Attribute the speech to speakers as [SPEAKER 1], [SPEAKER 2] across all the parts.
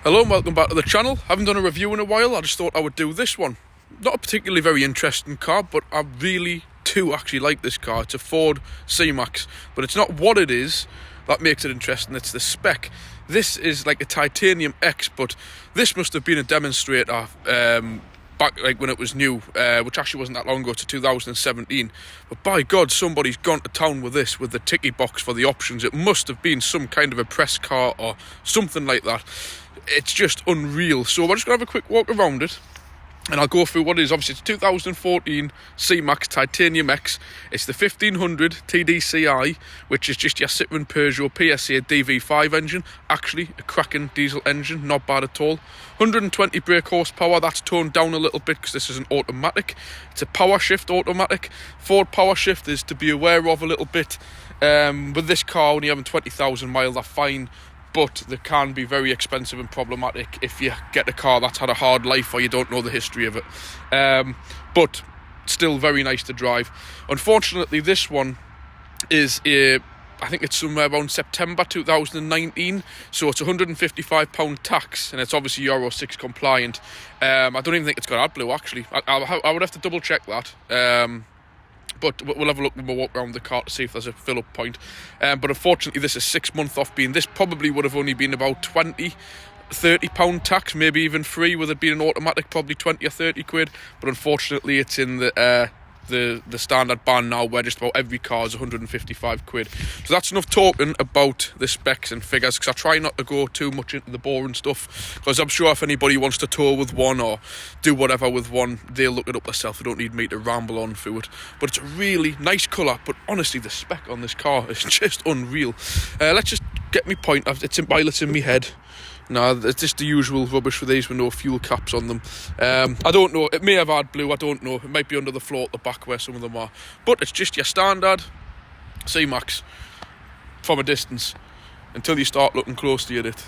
[SPEAKER 1] Hello and welcome back to the channel. Haven't done a review in a while. I just thought I would do this one. Not a particularly very interesting car, but I really do actually like this car. It's a Ford C-Max, but it's not what it is that makes it interesting, it's the spec. This is like a Titanium X, but this must have been a demonstrator back like when it was new, which actually wasn't that long ago, to 2017. But by God, somebody's gone to town with this, with the ticky box for the options. It must have been some kind of a press car or something like that. It's just unreal. So we're just going to have a quick walk around it, and I'll go through what it is. Obviously, it's 2014 C-Max Titanium X. It's the 1500 TDCI, which is just your Citroen Peugeot PSA DV5 engine. Actually, a cracking diesel engine, not bad at all. 120 brake horsepower. That's toned down a little bit because this is an automatic. It's a power shift automatic. Ford power shift is to be aware of a little bit. With this car only having 20,000 miles, they're fine, but they can be very expensive and problematic if you get a car that's had a hard life or you don't know the history of it. But still very nice to drive. Unfortunately, this one is I think it's somewhere around September 2019, so it's £155 tax, and it's obviously Euro 6 compliant. I don't even think it's got AdBlue, actually. I would have to double check that. But we'll have a look when we walk around the car to see if there's a fill-up point. But unfortunately, this is 6 months off being. This probably would have only been about £20-30 tax, maybe even free with it being an automatic, probably 20 or 30 quid. But unfortunately, it's in the standard ban now, where just about every car is 155 quid. So that's enough talking about the specs and figures, because I try not to go too much into the boring stuff, because I'm sure if anybody wants to tour with one or do whatever with one, they'll look it up themselves. They don't need me to ramble on through it. But it's a really nice colour, but honestly, the spec on this car is just unreal. Let's just get me point. It's in my head. No, it's just the usual rubbish for these with no fuel caps on them. I don't know, it may have AdBlue, I don't know. It might be under the floor at the back where some of them are. But it's just your standard C-Max from a distance until you start looking closely at it.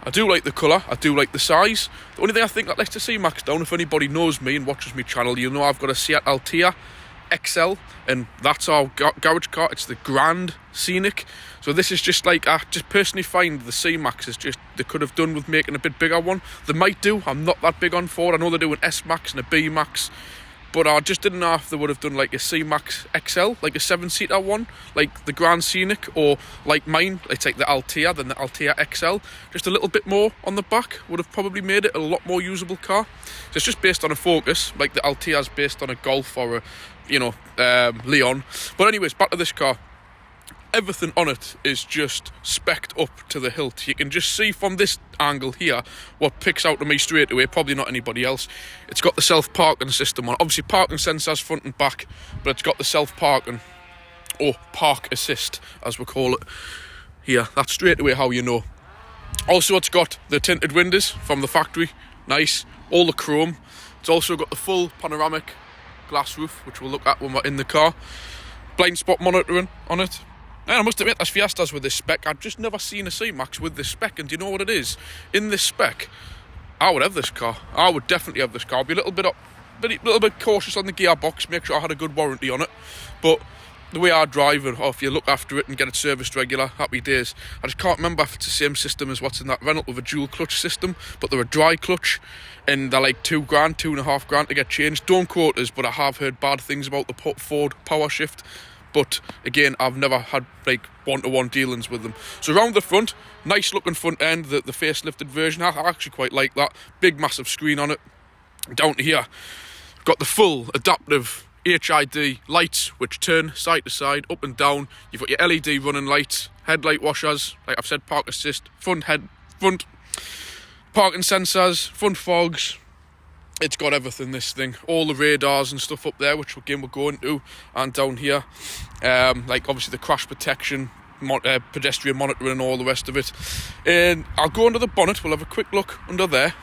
[SPEAKER 1] I do like the colour, I do like the size. The only thing I think that lets the C-Max down, if anybody knows me and watches my channel, you'll know I've got a Seat Altea XL, and that's our garage car. It's the Grand Scenic. So this is just like, I just personally find the C-Max is just, they could have done with making a bit bigger one. They might do, I'm not that big on Ford. I know they do an S-Max and a B-Max, but I just didn't know if they would have done like a C-Max XL, like a 7-seater one, like the Grand Scenic, or like mine, it's like the Altea, then the Altea XL. Just a little bit more on the back would have probably made it a lot more usable car. So it's just based on a Focus, like the Altea's based on a Golf or a, Leon. But anyways, back to this car. Everything on it is just specced up to the hilt. You can just see from this angle here what picks out to me straight away, probably not anybody else. It's got the self-parking system on. Obviously parking sensors front and back, but it's got the self-parking, or park assist as we call it here. That's straight away how you know. Also, it's got the tinted windows from the factory, nice, all the chrome. It's also got the full panoramic glass roof, which we'll look at when we're in the car. Blind spot monitoring on it. And I must admit, as Fiestas with this spec, I've just never seen a C-Max with this spec. And do you know what it is? In this spec, I would have this car. I would definitely have this car. I'd be a little bit cautious on the gearbox, make sure I had a good warranty on it. But the way I drive it, or if you look after it and get it serviced regular, happy days. I just can't remember if it's the same system as what's in that Renault with a dual clutch system, but they're a dry clutch, and they're like £2,500 to get changed. Don't quote us, but I have heard bad things about the Ford power shift. But again, I've never had like one-to-one dealings with them. So around the front, nice looking front end, the facelifted version. I actually quite like that. Big massive screen on it. Down to here, got the full adaptive HID lights, which turn side to side, up and down. You've got your LED running lights, headlight washers, like I've said, park assist, front parking sensors, front fogs. It's got everything, this thing. All the radars and stuff up there, which again we're going to, and down here. Like obviously the crash protection, pedestrian monitoring and all the rest of it. And I'll go under the bonnet, we'll have a quick look under there.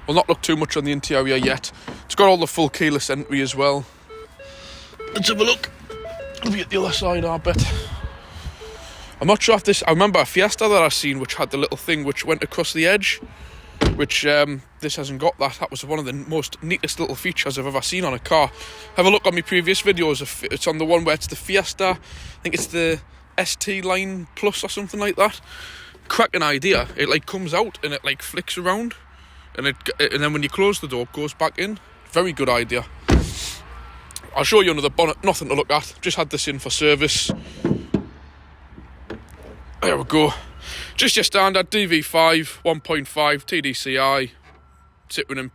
[SPEAKER 1] We'll not look too much on the interior yet. It's got all the full keyless entry as well. Let's have a look. It'll be at the other side, I bet. I'm not sure if this... I remember a Fiesta that I've seen which had the little thing which went across the edge, which this hasn't got that. That was one of the most neatest little features I've ever seen on a car. Have a look on my previous videos. It's on the one where it's the Fiesta. I think it's the ST Line Plus or something like that. cracking idea. It like comes out and it like flicks around, and then when you close the door, it goes back in. Very good idea. I'll show you under the bonnet. Nothing to look at. Just had this in for service. There we go. Just your standard DV5 1.5 TDCI. Citroen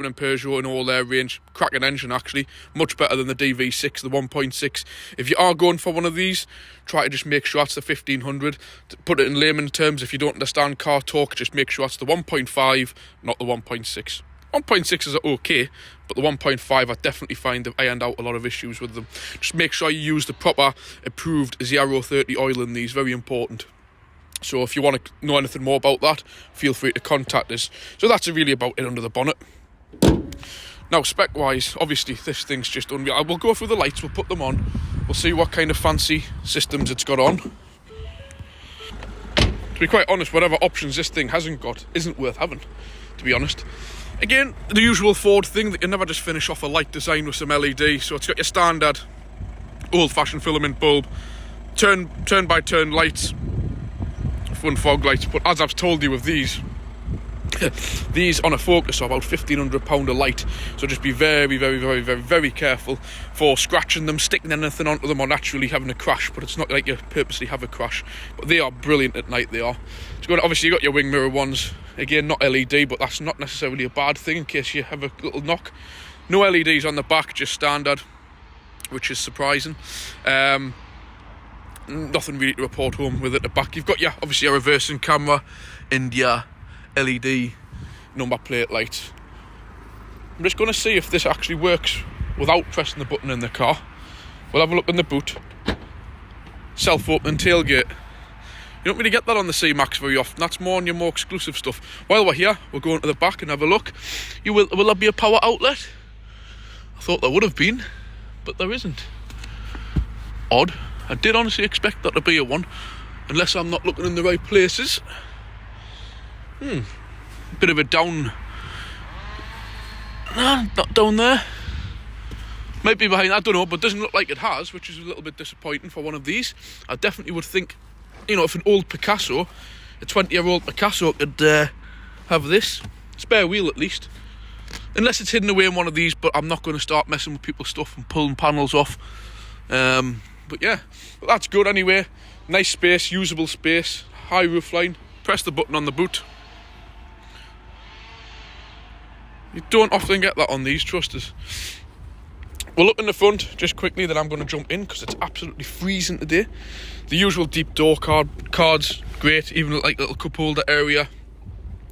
[SPEAKER 1] and Peugeot in all their range. Cracking engine, actually. Much better than the DV6, the 1.6. If you are going for one of these, try to just make sure that's the 1500. To put it in layman terms, if you don't understand car talk, just make sure that's the 1.5, not the 1.6. 1.6 is okay, but the 1.5, I definitely find they've ironed out a lot of issues with them. Just make sure you use the proper approved 030 oil in these. Very important. So if you want to know anything more about that, feel free to contact us. So that's really about it under the bonnet. Now, spec-wise, obviously this thing's just unreal. We'll go through the lights, we'll put them on. We'll see what kind of fancy systems it's got on. To be quite honest, whatever options this thing hasn't got isn't worth having, to be honest. Again, the usual Ford thing that you never just finish off a light design with some LED. So it's got your standard old-fashioned filament bulb, turn-by-turn lights, fun fog lights, but as I've told you with these these on a Focus are about £1,500 a light, so just be very careful for scratching them, sticking anything onto them, or naturally having a crash. But it's not like you purposely have a crash, but they are brilliant at night. They are. Obviously you got your wing mirror ones, again not LED, but that's not necessarily a bad thing in case you have a little knock. No LEDs on the back, just standard, which is surprising. Nothing really to report home with at the back. You've got obviously your reversing camera and your LED number plate lights. I'm just going to see if this actually works without pressing the button in the car. We'll have a look in the boot. Self-opening tailgate. You don't really get that on the C-Max very often. That's more on your more exclusive stuff. While we're here, we'll go into the back and have a look. Will there be a power outlet? I thought there would have been, but there isn't. Odd. I did honestly expect that to be a one, unless I'm not looking in the right places. Bit of a down. Nah, not down there. Might be behind, I don't know, but doesn't look like it has, which is a little bit disappointing for one of these. I definitely would think, if an old Picasso, a 20-year-old Picasso could have this. Spare wheel at least. Unless it's hidden away in one of these, but I'm not going to start messing with people's stuff and pulling panels off. But yeah, but that's good anyway. Nice space, usable space, high roofline. Press the button on the boot. You don't often get that on these, trust us. We'll look in the front just quickly, then I'm going to jump in because it's absolutely freezing today. The usual deep door cards, great, even like little cup holder area.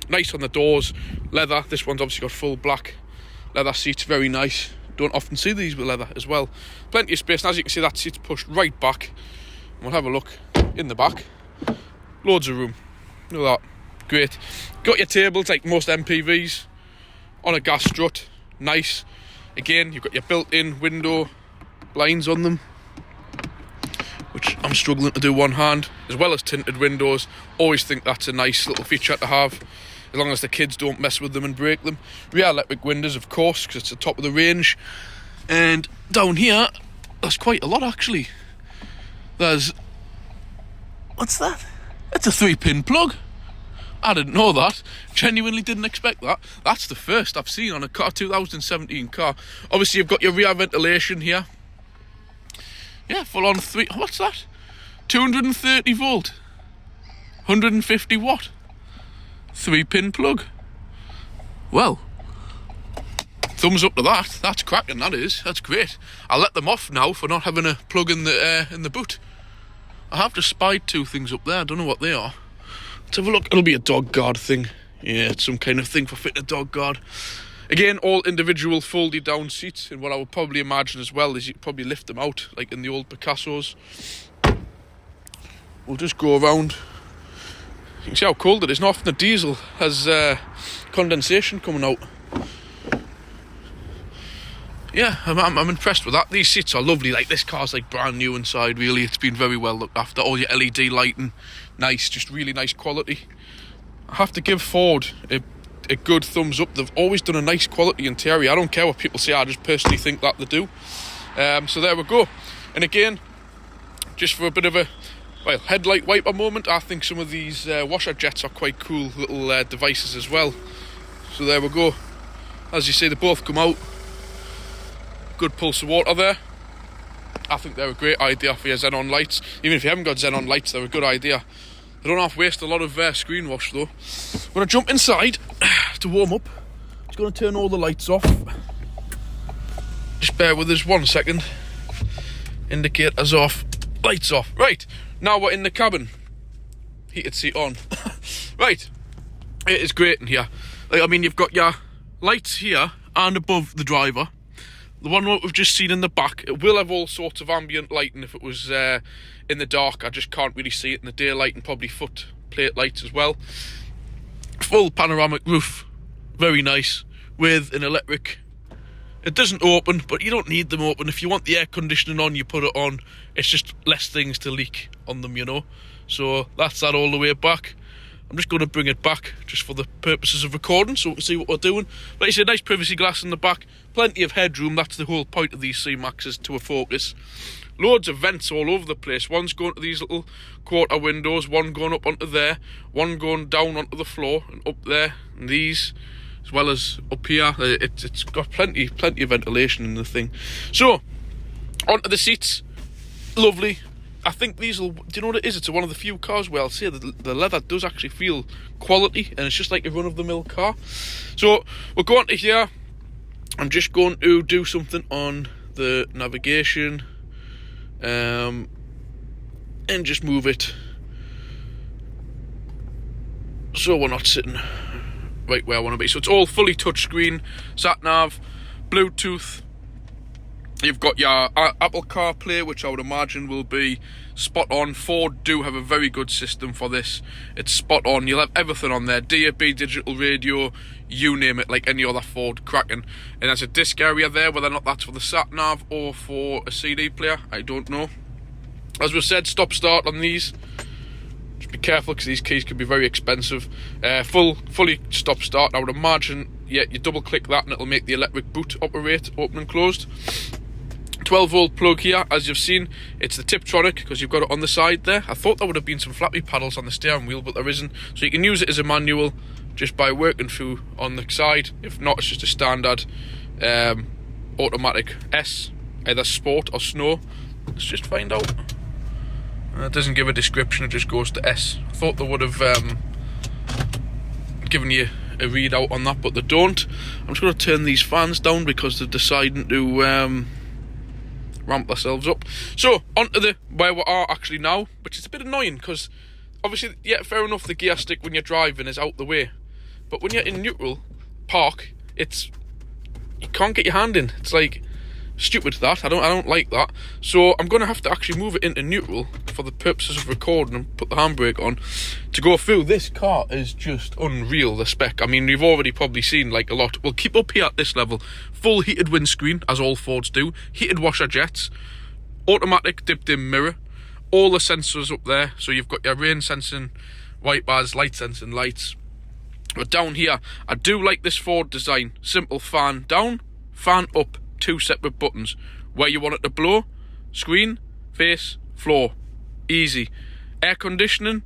[SPEAKER 1] Nice on the doors, leather. This one's obviously got full black leather seats, very nice. Don't often see these with leather as well. Plenty of space, and as you can see, that seat's pushed right back. We'll have a look in the back. Loads of room. Look at that. Great. Got your tables like most MPVs. On a gas strut. Nice. Again, you've got your built-in window blinds on them, which I'm struggling to do one hand, as well as tinted windows. Always think that's a nice little feature to have, as long as the kids don't mess with them and break them. Rear electric windows, of course, because it's the top of the range. And down here, there's quite a lot, actually. There's... what's that? It's a 3-pin plug. I didn't know that. Genuinely didn't expect that. That's the first I've seen on a car, 2017 car. Obviously, you've got your rear ventilation here. Yeah, full on what's that? 230 volt. 150 watt. 3-pin plug. Well, thumbs up to that. That's cracking, that is. That's great. I'll let them off now for not having a plug in the boot. I have just spied two things up there. I don't know what they are. Let's have a look. It'll be a dog guard thing. Yeah, it's some kind of thing for fitting a dog guard. Again, all individual folded down seats, and what I would probably imagine as well is you could probably lift them out, like in the old Picassos. We'll just go around. You can see how cold it is. Not often the diesel has condensation coming out. Yeah, I'm impressed with that. These seats are lovely. Like, this car's like brand new inside, really. It's been very well looked after. All your LED lighting, nice, just really nice quality. I have to give Ford a good thumbs up. They've always done a nice quality interior. I don't care what people say, I just personally think that they do. So there we go. And again, just for a bit of a Well, headlight wiper moment. I think some of these washer jets are quite cool little devices as well. So there we go. As you see, they both come out. Good pulse of water there. I think they're a great idea for your xenon lights. Even if you haven't got xenon lights, they're a good idea. They don't have to waste a lot of screen wash though. I'm going to jump inside to warm up. Just going to turn all the lights off. Just bear with us 1 second. Indicators off. Lights off. Right, now we're in the cabin. Heated seat on. Right, it is great in here. Like, I mean, you've got your lights here and above the driver. The one we've just seen in the back, it will have all sorts of ambient lighting if it was in the dark. I just can't really see it in the daylight, and probably foot plate lights as well. Full panoramic roof, very nice, with an electric. It doesn't open, but you don't need them open. If you want the air conditioning on, you put it on. It's just less things to leak on them, you know. So that's that all the way back. I'm just going to bring it back just for the purposes of recording so we can see what we're doing. Like I said, nice privacy glass in the back, plenty of headroom. That's the whole point of these C-Maxes, to a focus. Loads of vents all over the place. One's going to these little quarter windows, one going up onto there, one going down onto the floor and up there, and these, as well as up here. It's got plenty of ventilation in the thing. So, onto the seats. Lovely. I think these will, do you know what it is? It's one of the few cars where I'll say that the leather does actually feel quality, and it's just like a run-of-the-mill car. So, we'll go on to here. I'm just going to do something on the navigation, and just move it so we're not sitting right where I want to be. So it's all fully touchscreen, sat-nav, Bluetooth. You've got your Apple CarPlay, which I would imagine will be spot on. Ford do have a very good system for this. It's spot on. You'll have everything on there. DAB, digital radio, you name it, like any other Ford cracking. And there's a disc area there, whether or not that's for the sat-nav or for a CD player, I don't know. As we said, stop-start on these. Just be careful because these keys can be very expensive. Fully stop-start. I would imagine, yeah, you double-click that and it'll make the electric boot operate, open and closed. 12-volt plug here, as you've seen. It's the Tiptronic because you've got it on the side there. I thought there would have been some flappy paddles on the steering wheel, but there isn't. So you can use it as a manual just by working through on the side. If not, it's just a standard automatic S, either Sport or Snow. Let's just find out. It doesn't give a description, it just goes to S. I thought they would have given you a readout on that, but they don't. I'm just going to turn these fans down because they're deciding to ramp themselves up. So, onto where we are actually now, which is a bit annoying because obviously, yeah, fair enough, the gear stick when you're driving is out the way, but when you're in neutral park, you can't get your hand in. It's like stupid that. I don't like that. So I'm going to have to actually move it into neutral for the purposes of recording and put the handbrake on to go through. This car is just unreal, the spec. I mean, you've already probably seen like a lot. We'll keep up here at this level. Full heated windscreen, as all Fords do. Heated washer jets. Automatic dipped-in mirror. All the sensors up there. So you've got your rain sensing wipers, light sensing lights. But down here, I do like this Ford design. Simple fan down, fan up. 2 separate buttons. Where you want it to blow, screen, face, floor. Easy. Air conditioning,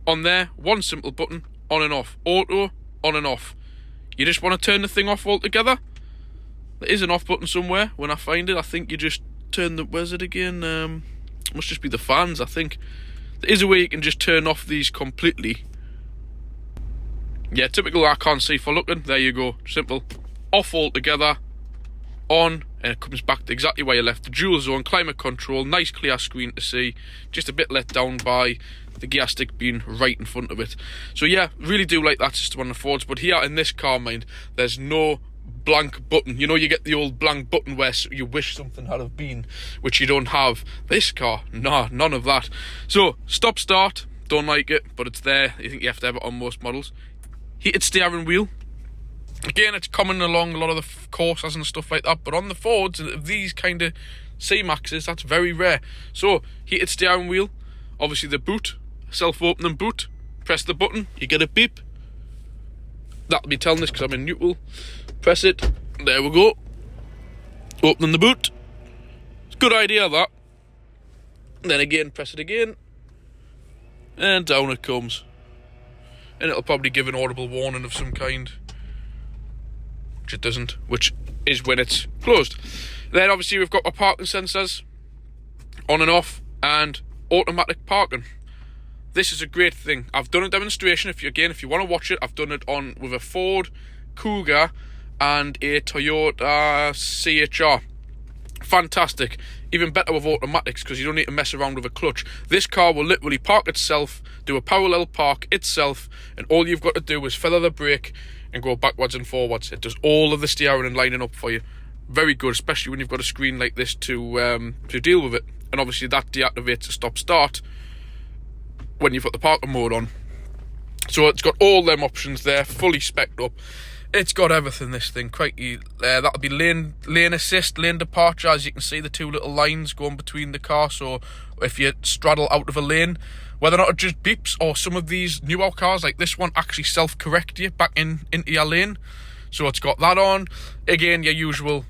[SPEAKER 1] on there, 1 simple button, on and off. Auto, on and off. You just want to turn the thing off altogether? There is an off button somewhere. When I find it, I think you just turn the, where's it again? Must just be the fans, I think. There is a way you can just turn off these completely. Yeah, typical I can't see for looking. There you go. Simple. Off altogether. On, and it comes back to exactly where you left. The dual zone, climate control, nice clear screen to see. Just a bit let down by the gear stick being right in front of it. So yeah, really do like that system on the Fords. But here in this car, mind, there's no blank button. You know, you get the old blank button where you wish something had have been, which you don't have. This car, nah, none of that. So, stop start, don't like it, but it's there. I think you have to have it on most models. Heated steering wheel. Again, it's common along a lot of the Corsas and stuff like that, but on the Fords, these kind of C-Maxes, that's very rare. So, heated steering wheel, obviously the boot, self-opening boot, press the button, you get a beep. That'll be telling this because I'm in neutral. Press it, there we go. Opening the boot. It's a good idea, that. And then again, press it again, and down it comes. And it'll probably give an audible warning of some kind, which it doesn't, which is when it's closed. Then obviously we've got our parking sensors, on and off, and automatic parking. This is a great thing. I've done a demonstration, if you want to watch it. I've done it on with a Ford Cougar and a Toyota CHR. Fantastic. Even better with automatics, because you don't need to mess around with a clutch. This car will literally park itself, do a parallel park itself, and all you've got to do is feather the brake and go backwards and forwards. It does all of the steering and lining up for you. Very good, especially when you've got a screen like this to deal with it. And obviously that deactivates the stop-start when you've got the parking mode on. So it's got all them options there, fully spec'd up. It's got everything, this thing. Crikey. That'll be lane assist, lane departure. As you can see, the two little lines going between the car. So if you straddle out of a lane, whether or not it just beeps, or some of these newer cars like this one actually self-correct you back into your lane. So it's got that on. Again, your usual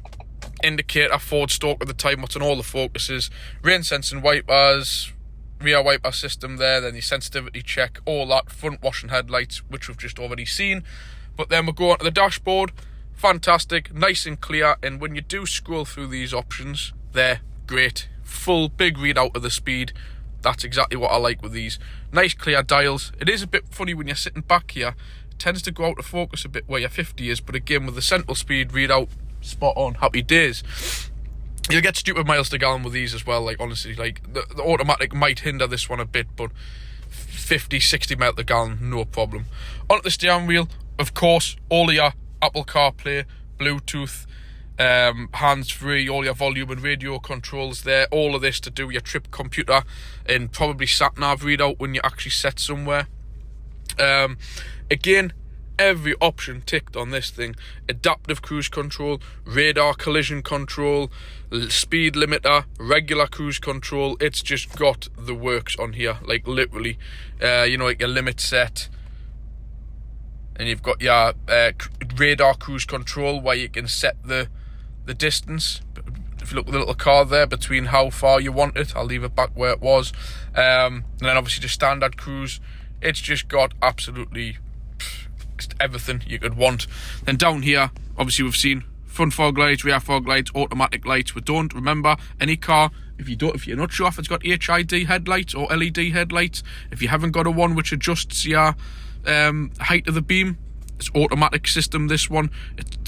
[SPEAKER 1] indicator, forward stalk at the time, what's on all the focuses, rain sensing wipers, rear wiper system there, then the sensitivity check, all that, front washing headlights, which we've just already seen. But then we'll go onto the dashboard. Fantastic, nice and clear, and when you do scroll through these options, they're great. Full big readout of the speed. That's exactly what I like with these. Nice clear dials. It is a bit funny when you're sitting back here, it tends to go out of focus a bit where your 50 is, but again with the central speed readout, spot on, happy days. You'll get stupid miles to gallon with these as well, like honestly, like the automatic might hinder this one a bit, but 50, 60 miles to gallon, no problem. Onto the steering wheel, of course, all of your Apple CarPlay, Bluetooth, hands-free, all your volume and radio controls there, all of this to do your trip computer and probably sat-nav readout when you actually set somewhere. Again, every option ticked on this thing. Adaptive cruise control, radar collision control, speed limiter, regular cruise control. It's just got the works on here, like literally. You know, like your limit set, and you've got your radar cruise control where you can set the distance. If you look at the little car there, between how far you want it, I'll leave it back where it was. And then obviously just standard cruise. It's just got absolutely everything you could want. Then down here, obviously we've seen front fog lights, rear fog lights, automatic lights. We don't, remember, any car, if you're not sure if it's got HID headlights or LED headlights, if you haven't got a one which adjusts your height of the beam, it's automatic system. This one,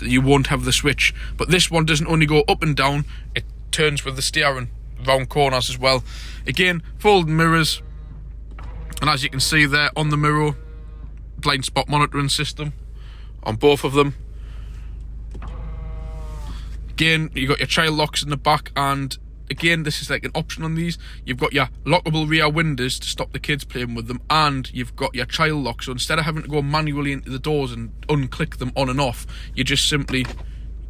[SPEAKER 1] you won't have the switch, but this one doesn't only go up and down, it turns with the steering round corners as well. Again, folding mirrors, and as you can see there on the mirror, blind spot monitoring system on both of them. Again, you got your child locks in the back, and again, this is like an option on these. You've got your lockable rear windows to stop the kids playing with them, and you've got your child lock. So instead of having to go manually into the doors and unclick them on and off, you just simply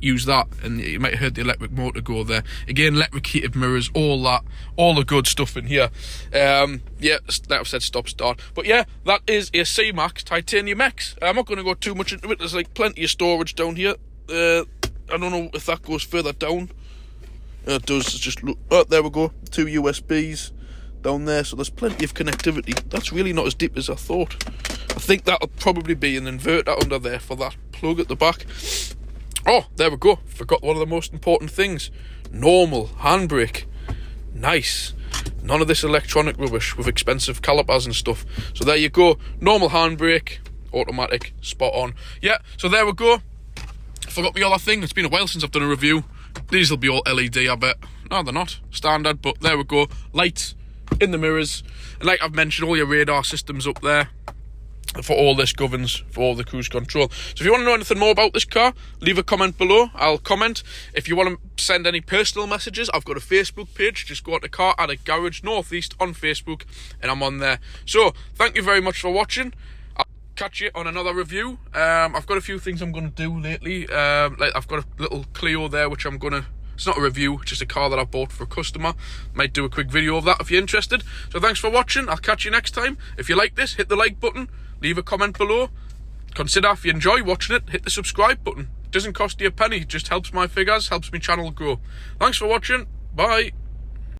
[SPEAKER 1] use that, and you might have heard the electric motor go there. Again, electric heated mirrors, all that, all the good stuff in here. Yeah, like I've said, stop start. But yeah, that is a C-Max Titanium X. I'm not going to go too much into it. There's like plenty of storage down here. I don't know if that goes further down. It does. It's just look. Oh, there we go. 2 USBs down there, so there's plenty of connectivity. That's really not as deep as I thought. I think that'll probably be an inverter under there for that plug at the back. Oh, there we go. Forgot one of the most important things. Normal handbrake. Nice. None of this electronic rubbish with expensive calipers and stuff. So there you go. Normal handbrake, automatic, spot on. Yeah, so there we go. Forgot the other thing. It's been a while since I've done a review. These will be all LED, I bet. No, they're not. Standard, but there we go. Lights in the mirrors. And like I've mentioned, all your radar systems up there. For all this governs for all the cruise control. So if you want to know anything more about this car, leave a comment below. I'll comment. If you want to send any personal messages, I've got a Facebook page. Just go to Car Addict Garage Northeast on Facebook, and I'm on there. So thank you very much for watching. I'll catch you on another review. I've got a few things I'm going to do lately. Like I've got a little Clio there, which I'm going to... It's not a review, it's just a car that I bought for a customer. Might do a quick video of that if you're interested. So thanks for watching. I'll catch you next time. If you like this, hit the like button. Leave a comment below. Consider, if you enjoy watching it, hit the subscribe button. It doesn't cost you a penny, it just helps my figures, helps my channel grow. Thanks for watching. Bye.